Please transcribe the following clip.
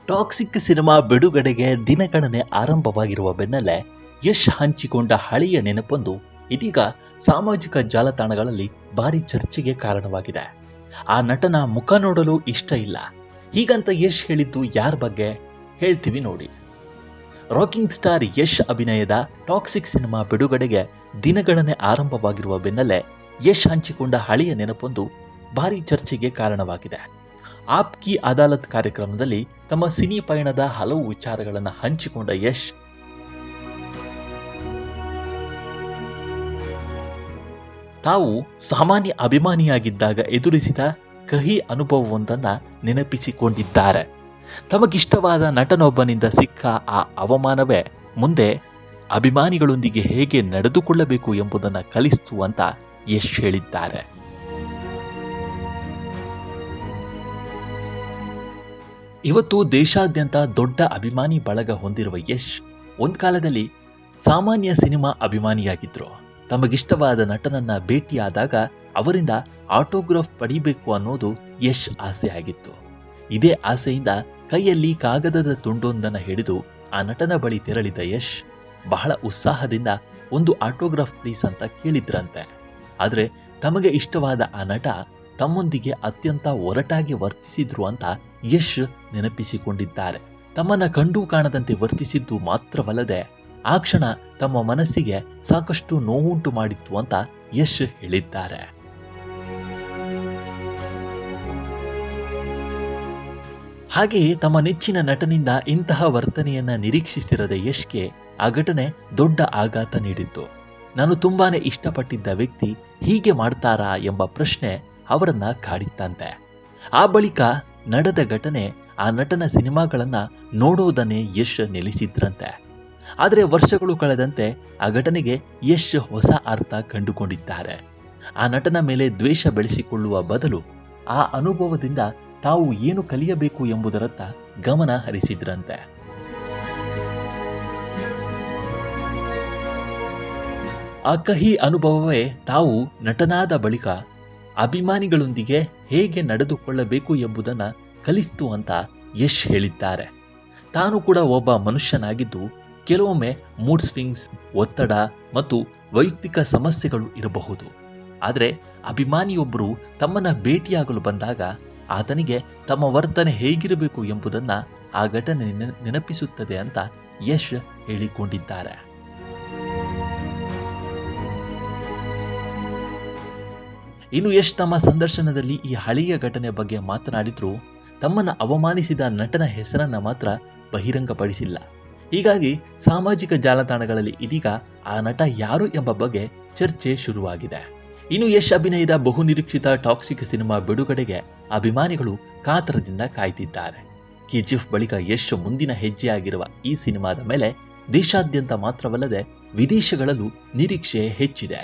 Toxic cinema ಬಿಡುಗಡೆಗೆ ದಿನಗಣನೆ ಆರಂಭವಾಗಿರುವ ಬೆನ್ನಲ್ಲೇ ಯಶ್ ಹಂಚಿಕೊಂಡ ಹಳೆಯ ನೆನಪೊಂದು ಇದೀಗ ಸಾಮಾಜಿಕ ಜಾಲತಾಣಗಳಲ್ಲಿ ಭಾರಿ ಚರ್ಚೆಗೆ ಕಾರಣವಾಗಿದೆ. ಆ ನಟನ ಮುಖ ನೋಡಲು ಇಷ್ಟ ಇಲ್ಲ, ಹೀಗಂತ ಯಶ್ ಹೇಳಿದ್ದು ಯಾರ ಬಗ್ಗೆ ಹೇಳ್ತೀವಿ ನೋಡಿ. ರಾಕಿಂಗ್ ಸ್ಟಾರ್ ಯಶ್ ಅಭಿನಯದ ಟಾಕ್ಸಿಕ್ ಸಿನಿಮಾ ಬಿಡುಗಡೆಗೆ ದಿನಗಣನೆ ಆರಂಭವಾಗಿರುವ ಬೆನ್ನಲ್ಲೇ ಯಶ್ ಹಂಚಿಕೊಂಡ ಹಳೆಯ ನೆನಪೊಂದು ಭಾರಿ ಚರ್ಚೆಗೆ ಕಾರಣವಾಗಿದೆ. ಆಪ್ ಕಿ ಅದಾಲತ್ ಕಾರ್ಯಕ್ರಮದಲ್ಲಿ ತಮ್ಮ ಸಿನಿ ಪಯಣದ ಹಲವು ವಿಚಾರಗಳನ್ನು ಹಂಚಿಕೊಂಡ ಯಶ್, ತಾವು ಸಾಮಾನ್ಯ ಅಭಿಮಾನಿಯಾಗಿದ್ದಾಗ ಎದುರಿಸಿದ ಕಹಿ ಅನುಭವವೊಂದನ್ನು ನೆನಪಿಸಿಕೊಂಡಿದ್ದಾರೆ. ತಮಗಿಷ್ಟವಾದ ನಟನೊಬ್ಬನಿಂದ ಸಿಕ್ಕ ಆ ಅವಮಾನವೇ ಮುಂದೆ ಅಭಿಮಾನಿಗಳೊಂದಿಗೆ ಹೇಗೆ ನಡೆದುಕೊಳ್ಳಬೇಕು ಎಂಬುದನ್ನು ಕಲಿಸಿತು ಅಂತ ಯಶ್ ಹೇಳಿದ್ದಾರೆ. ಇವತ್ತು ದೇಶಾದ್ಯಂತ ದೊಡ್ಡ ಅಭಿಮಾನಿ ಬಳಗ ಹೊಂದಿರುವ ಯಶ್ ಒಂದು ಕಾಲದಲ್ಲಿ ಸಾಮಾನ್ಯ ಸಿನಿಮಾ ಅಭಿಮಾನಿಯಾಗಿದ್ದರು. ತಮಗಿಷ್ಟವಾದ ನಟನನ್ನ ಭೇಟಿಯಾದಾಗ ಅವರಿಂದ ಆಟೋಗ್ರಾಫ್ ಪಡಿಬೇಕು ಅನ್ನೋದು ಯಶ್ ಆಸೆ ಆಗಿತ್ತು. ಇದೇ ಆಸೆಯಿಂದ ಕೈಯಲ್ಲಿ ಕಾಗದದ ತುಂಡೊಂದನ್ನು ಹಿಡಿದು ಆ ನಟನ ಬಳಿ ತೆರಳಿದ ಯಶ್ ಬಹಳ ಉತ್ಸಾಹದಿಂದ ಒಂದು ಆಟೋಗ್ರಾಫ್ ಪ್ಲೀಸ್ ಅಂತ ಕೇಳಿದ್ರಂತೆ. ಆದರೆ ತಮಗೆ ಇಷ್ಟವಾದ ಆ ನಟ ತಮ್ಮೊಂದಿಗೆ ಅತ್ಯಂತ ಒರಟಾಗಿ ವರ್ತಿಸಿದ್ರು ಅಂತ ಯಶ್ ನೆನಪಿಸಿಕೊಂಡಿದ್ದಾರೆ. ತಮ್ಮನ್ನ ಕಂಡು ಕಾಣದಂತೆ ವರ್ತಿಸಿದ್ದು ಮಾತ್ರವಲ್ಲದೆ ಆ ಕ್ಷಣ ತಮ್ಮ ಮನಸ್ಸಿಗೆ ಸಾಕಷ್ಟು ನೋವುಂಟು ಮಾಡಿತ್ತು ಅಂತ ಯಶ್ ಹೇಳಿದ್ದಾರೆ. ಹಾಗೆಯೇ ತಮ್ಮ ನೆಚ್ಚಿನ ನಟನಿಂದ ಇಂತಹ ವರ್ತನೆಯನ್ನ ನಿರೀಕ್ಷಿಸಿರದ ಯಶ್ಗೆ ಆ ಘಟನೆ ದೊಡ್ಡ ಆಘಾತ ನೀಡಿತ್ತು. ನಾನು ತುಂಬಾನೇ ಇಷ್ಟಪಟ್ಟಿದ್ದ ವ್ಯಕ್ತಿ ಹೀಗೆ ಮಾಡ್ತಾರಾ ಎಂಬ ಪ್ರಶ್ನೆ ಅವರನ್ನ ಕಾಡಿತ್ತಂತೆ. ಆ ಬಳಿಕ ನಡೆದ ಘಟನೆ ಆ ನಟನ ಸಿನಿಮಾಗಳನ್ನ ನೋಡೋದನ್ನೇ ಯಶ್ ನಿಲ್ಲಿಸಿದ್ರಂತೆ. ಆದರೆ ವರ್ಷಗಳು ಕಳೆದಂತೆ ಆ ಘಟನೆಗೆ ಯಶ್ ಹೊಸ ಅರ್ಥ ಕಂಡುಕೊಂಡಿದ್ದಾರೆ. ಆ ನಟನ ಮೇಲೆ ದ್ವೇಷ ಬೆಳೆಸಿಕೊಳ್ಳುವ ಬದಲು ಆ ಅನುಭವದಿಂದ ತಾವು ಏನು ಕಲಿಯಬೇಕು ಎಂಬುದರತ್ತ ಗಮನ ಹರಿಸಿದ್ರಂತೆ. ಆ ಕಹಿ ಅನುಭವವೇ ತಾವು ನಟನಾದ ಬಳಿಕ ಅಭಿಮಾನಿಗಳೊಂದಿಗೆ ಹೇಗೆ ನಡೆದುಕೊಳ್ಳಬೇಕು ಎಂಬುದನ್ನು ಕಲಿಸಿತು ಅಂತ ಯಶ್ ಹೇಳಿದ್ದಾರೆ. ತಾನು ಕೂಡ ಒಬ್ಬ ಮನುಷ್ಯನಾಗಿದ್ದು ಕೆಲವೊಮ್ಮೆ ಮೂಡ್ ಸ್ವಿಂಗ್ಸ್, ಒತ್ತಡ ಮತ್ತು ವೈಯಕ್ತಿಕ ಸಮಸ್ಯೆಗಳು ಇರಬಹುದು. ಆದರೆ ಅಭಿಮಾನಿಯೊಬ್ಬರು ತಮ್ಮನ್ನು ಭೇಟಿಯಾಗಲು ಬಂದಾಗ ಆತನಿಗೆ ತಮ್ಮ ವರ್ತನೆ ಹೇಗಿರಬೇಕು ಎಂಬುದನ್ನು ಆ ಘಟನೆ ನೆನಪಿಸುತ್ತದೆ ಅಂತ ಯಶ್ ಹೇಳಿಕೊಂಡಿದ್ದಾರೆ. ಇನ್ನು ಯಶ್ ತಮ್ಮ ಸಂದರ್ಶನದಲ್ಲಿ ಈ ಹಳೆಯ ಘಟನೆ ಬಗ್ಗೆ ಮಾತನಾಡಿದ್ರು. ತಮ್ಮನ್ನು ಅವಮಾನಿಸಿದ ನಟನ ಹೆಸರನ್ನ ಮಾತ್ರ ಬಹಿರಂಗಪಡಿಸಿಲ್ಲ. ಹೀಗಾಗಿ ಸಾಮಾಜಿಕ ಜಾಲತಾಣಗಳಲ್ಲಿ ಇದೀಗ ಆ ನಟ ಯಾರು ಎಂಬ ಬಗ್ಗೆ ಚರ್ಚೆ ಶುರುವಾಗಿದೆ. ಇನ್ನು ಯಶ್ ಅಭಿನಯದ ಬಹುನಿರೀಕ್ಷಿತ ಟಾಕ್ಸಿಕ್ ಸಿನಿಮಾ ಬಿಡುಗಡೆಗೆ ಅಭಿಮಾನಿಗಳು ಕಾತರದಿಂದ ಕಾಯ್ತಿದ್ದಾರೆ. ಕೆಜಿಎಫ್ ಬಳಿಕ ಯಶ್ ಮುಂದಿನ ಹೆಜ್ಜೆಯಾಗಿರುವ ಈ ಸಿನಿಮಾದ ಮೇಲೆ ದೇಶಾದ್ಯಂತ ಮಾತ್ರವಲ್ಲದೆ ವಿದೇಶಗಳಲ್ಲೂ ನಿರೀಕ್ಷೆ ಹೆಚ್ಚಿದೆ.